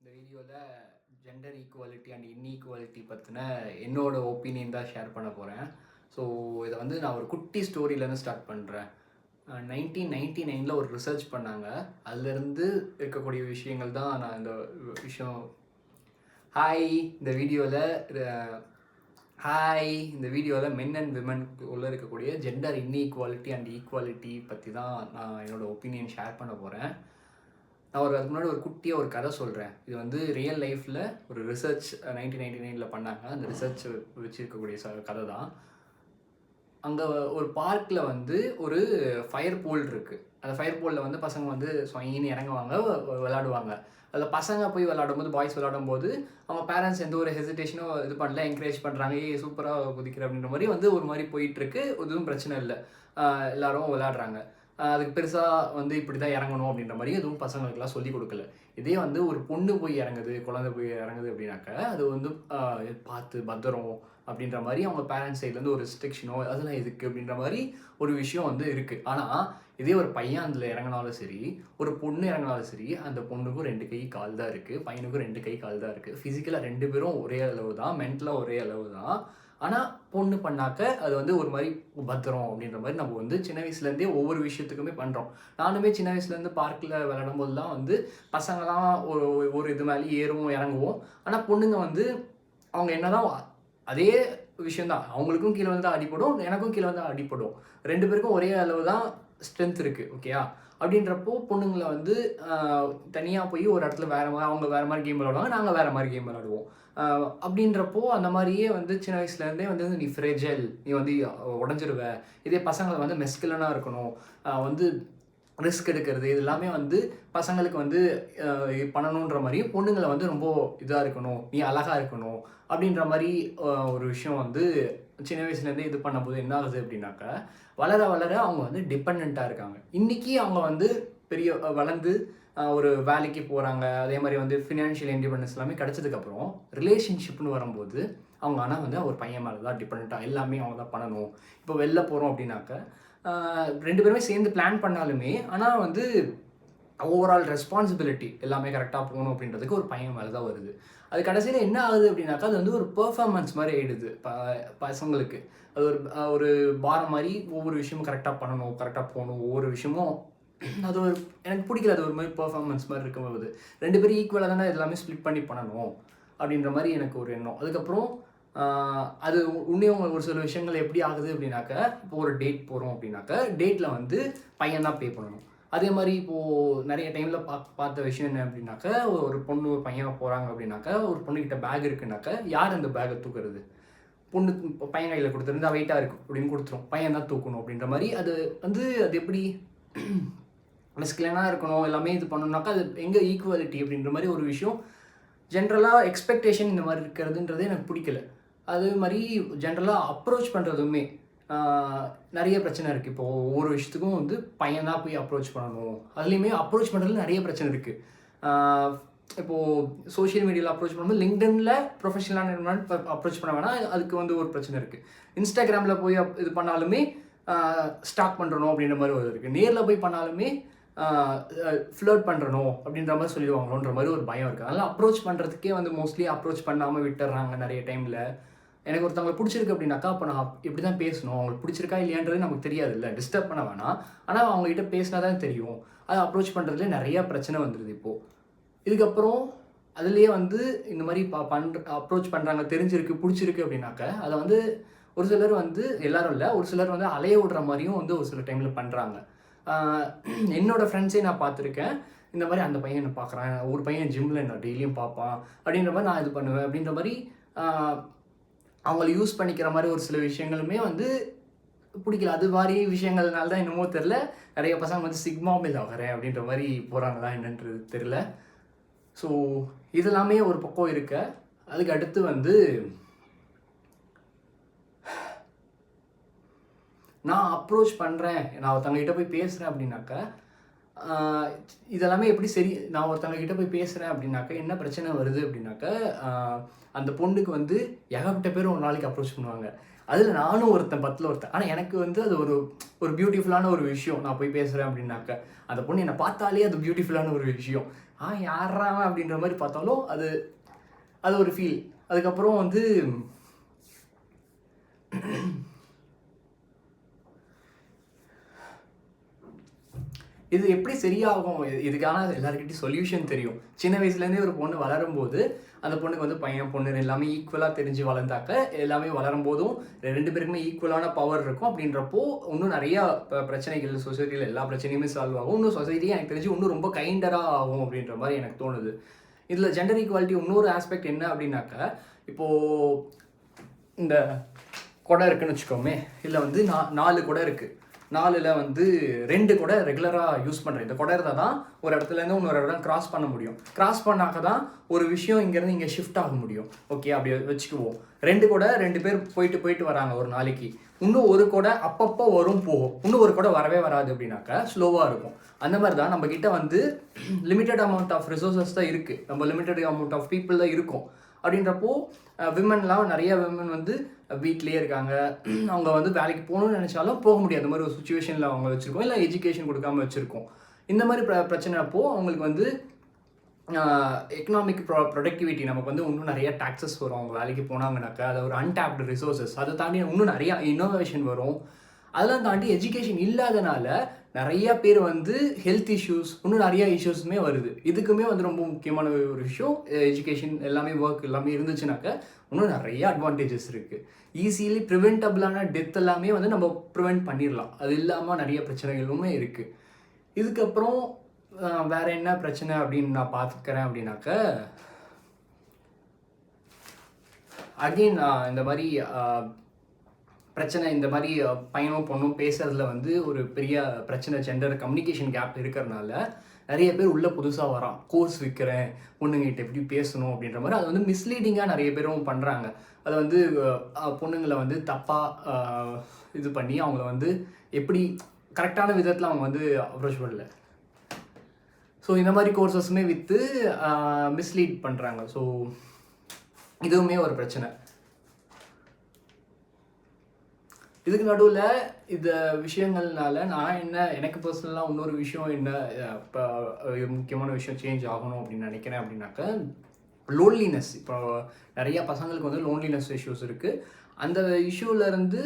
இந்த வீடியோவில் gender equality and inequality பற்றின என்னோட ஒப்பீனியன் தான் ஷேர் பண்ண போகிறேன். ஸோ இதை வந்து நான் ஒரு குட்டி ஸ்டோரியிலேருந்து ஸ்டார்ட் பண்ணுறேன். 1999 ஒரு ரிசர்ச் பண்ணாங்க. அதுலேருந்து இருக்கக்கூடிய விஷயங்கள் தான் நான் இந்த விஷயம். இந்த வீடியோவில் மென் அண்ட் விமன் உள்ள இருக்கக்கூடிய ஜெண்டர் இன்ஈக்குவாலிட்டி அண்ட் ஈக்குவாலிட்டி பற்றி தான் நான் என்னோடய ஒப்பீனியன் ஷேர் பண்ண போகிறேன். நான் அதுக்கு முன்னாடி ஒரு குட்டியாக ஒரு கதை சொல்கிறேன். இது வந்து ரியல் லைஃப்பில் ஒரு ரிசர்ச் 1999 பண்ணாங்க. அந்த ரிசர்ச் வச்சுருக்கக்கூடிய கதை தான். அங்கே ஒரு பார்க்கில் வந்து ஒரு ஃபயர் போல் இருக்குது. அந்த ஃபயர் போலில் வந்து பசங்க வந்து சொயின்னு இறங்குவாங்க, விளாடுவாங்க. அதில் பசங்க போய் விளாடும்போது, பாய்ஸ் விளாடும்போது அவங்க பேரண்ட்ஸ் எந்த ஒரு ஹெசிடேஷனும் இது பண்ணல, என்கரேஜ் பண்ணுறாங்க. சூப்பராக குதிக்கிற அப்படின்ற மாதிரி வந்து ஒரு மாதிரி போயிட்டுருக்கு. எதுவும் பிரச்சனை இல்லை, எல்லோரும் விளாடுறாங்க. அதுக்கு பெருசாக வந்து இப்படி தான் இறங்கணும் அப்படின்ற மாதிரி எதுவும் பசங்களுக்கெல்லாம் சொல்லிக் கொடுக்கல. இதே வந்து ஒரு பொண்ணு போய் இறங்குது, குழந்தை போய் இறங்குது அப்படின்னாக்க அது வந்து பார்த்து பத்திரம் அப்படின்ற மாதிரி அவங்க பேரண்ட்ஸ் சைட்லேருந்து ஒரு ரெஸ்ட்ரிக்ஷனோ அதெல்லாம் எதுக்கு அப்படின்ற மாதிரி ஒரு விஷயம் வந்து இருக்குது. ஆனால் இதே ஒரு பையன் அதில் இறங்கினாலும் சரி, ஒரு பொண்ணு இறங்கினாலும் சரி, அந்த பொண்ணுக்கும் 2 கை கால் தான் இருக்குது, பையனுக்கும் 2 கை கால் தான் இருக்குது. ஃபிசிக்கலாக 2 பேரும் ஒரே அளவு தான், மென்டலாக ஒரே அளவு தான். ஆனால் பொண்ணு பண்ணாக்க அது வந்து ஒரு மாதிரி பத்திரம் அப்படின்ற மாதிரி நம்ம வந்து சின்ன வயசுலேருந்தே ஒவ்வொரு விஷயத்துக்குமே பண்ணுறோம். நானுமே சின்ன வயசுலேருந்து பார்க்கில் விளையாடும் போதுலாம் வந்து பசங்களாம் ஒரு இது மேலே ஏறுவோம், இறங்குவோம். ஆனால் பொண்ணுங்க வந்து அவங்க என்னதான் அதே விஷயந்தான், அவங்களுக்கும் கீழே வந்து அடிப்படும், எனக்கும் கீழே வந்து அடிப்படும். 2 பேருக்கும் ஒரே அளவு தான் ஸ்ட்ரென்த் இருக்குது. ஓகேயா? அப்படின்றப்போ பொண்ணுங்களை வந்து தனியாக போய் ஒரு இடத்துல அவங்க வேறு மாதிரி கேம் விளாடுவாங்க, நாங்கள் வேறு மாதிரி கேம் விளாடுவோம். அப்படின்றப்போ அந்த மாதிரியே வந்து சின்ன வயசுலேருந்தே வந்து நீ ஃப்ரெஜைல், நீ வந்து உடஞ்சிருவ. இதே பசங்களை வந்து மெஸ்குலனாக இருக்கணும், வந்து ரிஸ்க் எடுக்கிறது, இது எல்லாமே வந்து பசங்களுக்கு வந்து பண்ணணுன்ற மாதிரியும், பொண்ணுங்களை வந்து ரொம்ப இதாக இருக்கணும், நீ அழகாக இருக்கணும் அப்படின்ற மாதிரி ஒரு விஷயம் வந்து சின்ன வயசுலேருந்தே இது பண்ணும்போது என்ன ஆகுது அப்படின்னாக்கா, வளர வளர அவங்க வந்து டிபெண்ட்டாக இருக்காங்க. இன்றைக்கி அவங்க வந்து வளர்ந்து ஒரு வேலைக்கு போகிறாங்க. அதே மாதிரி வந்து ஃபினான்ஷியல் இண்டிபெண்டன்ஸ் எல்லாமே கிடச்சதுக்கப்புறம் ரிலேஷன்ஷிப்னு வரும்போது அவங்க ஆனால் வந்து ஒரு பையன் மேலே தான் டிபெண்ட்டாக எல்லாமே அவங்க தான் பண்ணணும். இப்போ வெளில போகிறோம் அப்படின்னாக்க 2 பேருமே சேர்ந்து பிளான் பண்ணாலுமே ஆனால் வந்து ஓவரால் ரெஸ்பான்சிபிலிட்டி எல்லாமே கரெக்டாக போகணும் அப்படின்றதுக்கு ஒரு பையன் மேலே தான் வருது. அது கடைசியில் என்ன ஆகுது அப்படின்னாக்கா அது வந்து ஒரு பெர்ஃபார்மன்ஸ் மாதிரி ஆகிடுது பசங்களுக்கு. அது ஒரு பாரம் மாதிரி ஒவ்வொரு விஷயமும் கரெக்டாக பண்ணணும், கரெக்டாக போகணும். ஒவ்வொரு விஷயமும் அது ஒரு எனக்கு பிடிக்கல. அது ஒரு மாதிரி பெர்ஃபார்மன்ஸ் மாதிரி இருக்கும்போது 2 பேரும் ஈக்குவலாக தானே எல்லாமே ஸ்ப்ளிட் பண்ணி பண்ணணும் அப்படின்ற மாதிரி எனக்கு ஒரு எண்ணம். அதுக்கப்புறம் அது இன்னும் ஒரு சில விஷயங்கள் எப்படி ஆகுது அப்படின்னாக்க, இப்போ ஒரு டேட் போகிறோம் அப்படின்னாக்க டேட்டில் வந்து பையன் தான் பே பண்ணணும். அதே மாதிரி இப்போது நிறைய டைமில் பார்த்த விஷயம் என்ன அப்படின்னாக்க, ஒரு பொண்ணு ஒரு பையன் போகிறாங்க அப்படின்னாக்க, ஒரு பொண்ணுக்கிட்ட பேக் இருக்குன்னாக்க யார் அந்த பேக்கை தூக்குறது? பொண்ணு பையன் கையில் கொடுத்துருந்தா வெயிட்டாக இருக்கும் அப்படின்னு கொடுத்துரும், பையன் தான் தூக்கணும் அப்படின்ற மாதிரி. அது வந்து அது எப்படி மெஸ்குலனாக இருக்கணும், எல்லாமே இது பண்ணணுன்னாக்கா அது எங்கே ஈக்குவாலிட்டி அப்படின்ற மாதிரி ஒரு விஷயம். ஜென்ரலாக எக்ஸ்பெக்டேஷன் இந்த மாதிரி இருக்கிறதுன்றதே எனக்கு பிடிக்கல. அது மாதிரி ஜென்ரலாக அப்ரோச் பண்ணுறதுமே நிறைய பிரச்சனை இருக்குது. இப்போது ஒவ்வொரு விஷயத்துக்கும் வந்து பையன் தான் போய் அப்ரோச் பண்ணணும். அதுலேயுமே அப்ரோச் பண்ணுறதுல நிறைய பிரச்சனை இருக்குது. இப்போது சோஷியல் மீடியாவில் அப்ரோச் பண்ணும்போது லிங்க்டின்ல ப்ரொஃபஷனலான அப்ரோச் பண்ண வேணாம், அதுக்கு வந்து ஒரு பிரச்சனை இருக்குது. இன்ஸ்டாகிராமில் போய் இது பண்ணாலுமே ஸ்டாக் பண்ணுறணும் அப்படின்ற மாதிரி ஒரு இருக்குது. நேரில் போய் பண்ணாலுமே ஃப்ளர்ட் பண்ணுறணும் அப்படின்ற மாதிரி சொல்லிடுவாங்களோன்ற மாதிரி ஒரு பயம் இருக்குது. அதனால் அப்ரோச் பண்ணுறதுக்கே வந்து மோஸ்ட்லி அப்ரோச் பண்ணாமல் விட்டுறாங்க நிறைய டைமில். எனக்கு ஒருத்தவங்களை பிடிச்சிருக்கு அப்படின்னாக்கா அப்போ நான் எப்படி தான் பேசணும், அவங்களுக்கு பிடிச்சிருக்கா இல்லையான்றது நமக்கு தெரியாது, இல்லை டிஸ்டர்ப் பண்ண வேணாம். ஆனால் அவங்ககிட்ட பேசினா தான் தெரியும். அதை அப்ரோச் பண்ணுறதுல நிறையா பிரச்சனை வந்துடுது இப்போது. இதுக்கப்புறம் அதுலேயே வந்து இந்த மாதிரி அப்ரோச் பண்ணுறாங்க, தெரிஞ்சிருக்கு, பிடிச்சிருக்கு அப்படின்னாக்க அதை வந்து ஒரு சிலர் வந்து எல்லாரும் இல்லை, ஒரு சிலர் வந்து அலைய விடுற மாதிரியும் வந்து ஒரு சில டைமில் பண்ணுறாங்க. என்னோடய ஃப்ரெண்ட்ஸே நான் பார்த்துருக்கேன். இந்த மாதிரி அந்த பையன் என்ன பார்க்குறான், ஒரு பையன் ஜிம்மில் என்ன டெய்லியும் பார்ப்பான் அப்படின்ற மாதிரி நான் இது பண்ணுவேன் அப்படின்ற மாதிரி அவங்கள யூஸ் பண்ணிக்கிற மாதிரி ஒரு சில விஷயங்களுமே வந்து பிடிக்கல. அது மாதிரி விஷயங்கள்னால தான் என்னமோ தெரில, நிறைய பசங்க வந்து சிக்மா மேல் ஆகிறேன் அப்படின்ற மாதிரி போகிறாங்களா என்னன்றது தெரில. ஸோ இதெல்லாமே ஒரு பக்கம் இருக்க. அதுக்கு அடுத்து வந்து நான் அப்ரோச் பண்ணுறேன், நான் ஒருத்தவங்ககிட்ட போய் பேசுகிறேன் அப்படின்னாக்கா இதெல்லாமே எப்படி சரி. நான் ஒருத்தவங்ககிட்ட போய் பேசுகிறேன் அப்படின்னாக்கா என்ன பிரச்சனை வருது அப்படின்னாக்கா, அந்த பொண்ணுக்கு வந்து ஏகப்பட்ட பேர் ஒரு நாளைக்கு அப்ரோச் பண்ணுவாங்க. அதில் நானும் ஒருத்தன் 10ல் ஒருத்தன். ஆனால் எனக்கு வந்து அது ஒரு பியூட்டிஃபுல்லான ஒரு விஷயம். நான் போய் பேசுகிறேன் அப்படின்னாக்க அந்த பொண்ணு என்னை பார்த்தாலே அது பியூட்டிஃபுல்லான ஒரு விஷயம். யாராவன் அப்படின்ற மாதிரி பார்த்தாலும் அது ஒரு ஃபீல். அதுக்கப்புறம் வந்து இது எப்படி சரியாகும், இதுக்கான எல்லாருக்கிட்டையும் சொல்யூஷன் தெரியும். சின்ன வயசுலேருந்தே ஒரு பொண்ணு வளரும்போது அந்த பொண்ணுக்கு வந்து பையன் பொண்ணு எல்லாமே ஈக்குவலாக தெரிஞ்சு வளர்ந்தாக்க எல்லாமே வளரும் போதும் 2 பேருக்குமே ஈக்குவலான பவர் இருக்கும். அப்படின்றப்போ இன்னும் நிறையா பிரச்சனைகள் சொசைட்டியில் எல்லா பிரச்சனையுமே சால்வ் ஆகும். இன்னும் சொசைட்டியே எனக்கு தெரிஞ்சு இன்னும் ரொம்ப கைண்டராக ஆகும் அப்படின்ற மாதிரி எனக்கு தோணுது. இதில் ஜெண்டர் ஈக்குவாலிட்டி இன்னொரு ஆஸ்பெக்ட் என்ன அப்படின்னாக்க, இப்போது இந்த குடை இருக்குன்னு வச்சுக்கோமே, இல்லை வந்து 4 குடை இருக்குது. 4ல் வந்து 2 குடை ரெகுலராக யூஸ் பண்ணுறேன். இந்த குடை இருந்தால் தான் ஒரு இடத்துலேருந்து இன்னொரு இடம் கிராஸ் பண்ண முடியும். கிராஸ் பண்ணாக்க தான் ஒரு விஷயம் இங்கேருந்து இங்கே ஷிஃப்ட் ஆக முடியும். ஓகே, அப்படி வச்சுக்குவோம். 2 குடை 2 பேர் போயிட்டு வராங்க ஒரு நாளைக்கு. இன்னும் ஒரு குடை அப்பப்போ வரும் போகும். இன்னும் ஒரு குடை வரவே வராது அப்படின்னாக்க ஸ்லோவாக இருக்கும். அந்த மாதிரி தான் நம்மக்கிட்ட வந்து லிமிட்டட் அமௌண்ட் ஆஃப் ரிசோர்ஸஸ் தான் இருக்குது. நம்ம லிமிட்டட் அமௌண்ட் ஆஃப் பீப்புள் தான் இருக்கும். அப்படின்றப்போ விமன்லாம் நிறைய விமன் வந்து வீட்லேயே இருக்காங்க. அவங்க வந்து வேலைக்கு போகணும்னு நினச்சாலும் போக முடியாது. அந்த மாதிரி ஒரு சுச்சுவேஷனில் அவங்க வச்சுருக்கோம். இல்லை எஜுகேஷன் கொடுக்காம வச்சுருக்கோம். இந்த மாதிரி பிரச்சனை அப்போது அவங்களுக்கு வந்து எக்கனாமிக் ப்ரொடக்டிவிட்டி நமக்கு வந்து இன்னும் நிறைய டாக்ஸஸ் வரும். அவங்க வேலைக்கு போனாங்கனாக்கா அது ஒரு அன்டாப்டு ரிசோர்ஸஸ். அதை தாண்டி இன்னும் நிறையா இன்னோவேஷன் வரும். அதெல்லாம் தாண்டி எஜுகேஷன் இல்லாதனால நிறைய பேர் வந்து ஹெல்த் இஷ்யூஸ் இன்னும் நிறைய இஷ்யூஸுமே வருது. இதுக்குமே வந்து ரொம்ப முக்கியமான ஒரு விஷயம் எஜுகேஷன். எல்லாமே ஒர்க் எல்லாமே இருந்துச்சுனாக்க இன்னும் நிறைய அட்வான்டேஜஸ் இருக்குது. ஈஸிலி ப்ரிவென்டபிளான டெத் எல்லாமே வந்து நம்ம ப்ரிவெண்ட் பண்ணிடலாம். அது இல்லாமல் நிறைய பிரச்சனைகளுமே இருக்குது. இதுக்கப்புறம் வேறு என்ன பிரச்சனை அப்படின்னு நான் பார்த்துக்கிறேன் அப்படின்னாக்க, அகெயின் இந்த மாதிரி பிரச்சனை, இந்த மாதிரி பையனும் பொண்ணும் பேசுறதுல வந்து ஒரு பெரிய பிரச்சனை, ஜெண்டர் கம்யூனிகேஷன் கேப் இருக்கிறனால நிறைய பேர் உள்ளே புதுசாக வரான். கோர்ஸ் விற்கிறேன், பொண்ணுங்கிட்ட எப்படி பேசணும் அப்படின்ற மாதிரி. அது வந்து மிஸ்லீடிங்காக நிறைய பேரும் பண்ணுறாங்க. அதை வந்து பொண்ணுங்களை வந்து தப்பாக இது பண்ணி அவங்கள வந்து எப்படி கரெக்டான விதத்தில் அவங்க வந்து அப்ரோச் பண்ணல. ஸோ இந்த மாதிரி கோர்சஸுமே விற்று மிஸ்லீட் பண்ணுறாங்க. ஸோ இதுவுமே ஒரு பிரச்சனை. இதுக்கு நடுவில் இந்த விஷயங்கள்னால நான் எனக்கு பர்சனலாக இன்னொரு விஷயம் என்ன இப்போ முக்கியமான விஷயம் சேஞ்ச் ஆகணும் அப்படின்னு நினைக்கிறேன் அப்படின்னாக்க, லோன்லினஸ். இப்போ நிறையா பசங்களுக்கு வந்து லோன்லினஸ் இஷ்யூஸ் இருக்குது. அந்த இஷ்யூலேருந்து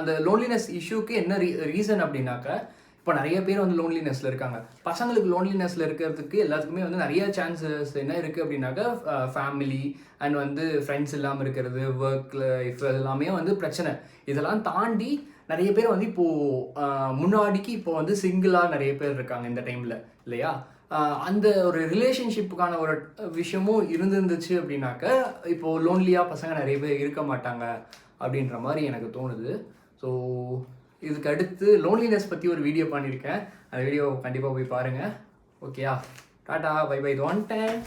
அந்த லோன்லினஸ் இஷ்யூக்கு என்ன ரீசன் அப்படின்னாக்க, இப்போ நிறைய பேர் வந்து லோன்லினஸில் இருக்காங்க. பசங்களுக்கு லோன்லினஸில் இருக்கிறதுக்கு எல்லாத்துக்குமே வந்து நிறைய சான்சஸ் என்ன இருக்குது அப்படின்னாக்கா, ஃபேமிலி அண்ட் வந்து ஃப்ரெண்ட்ஸ் இல்லாமல் இருக்கிறது, ஒர்க் லைஃப் எல்லாமே வந்து பிரச்சனை. இதெல்லாம் தாண்டி நிறைய பேர் வந்து இப்போது முன்னாடிக்கு இப்போ வந்து சிங்கிளாக நிறைய பேர் இருக்காங்க இந்த டைமில் இல்லையா. அந்த ஒரு ரிலேஷன்ஷிப்புக்கான ஒரு விஷயமும் இருந்துச்சு அப்படின்னாக்க இப்போது லோன்லியாக பசங்க நிறைய பேர் இருக்க மாட்டாங்க அப்படின்ற மாதிரி எனக்கு தோணுது. ஸோ இதுக்கு அடுத்து லோன்லினஸ் பற்றி ஒரு வீடியோ பண்ணியிருக்கேன். அந்த வீடியோ கண்டிப்பாக போய் பாருங்கள். ஓகேயா, டாட்டா, பை பை, இது 1 டைம்.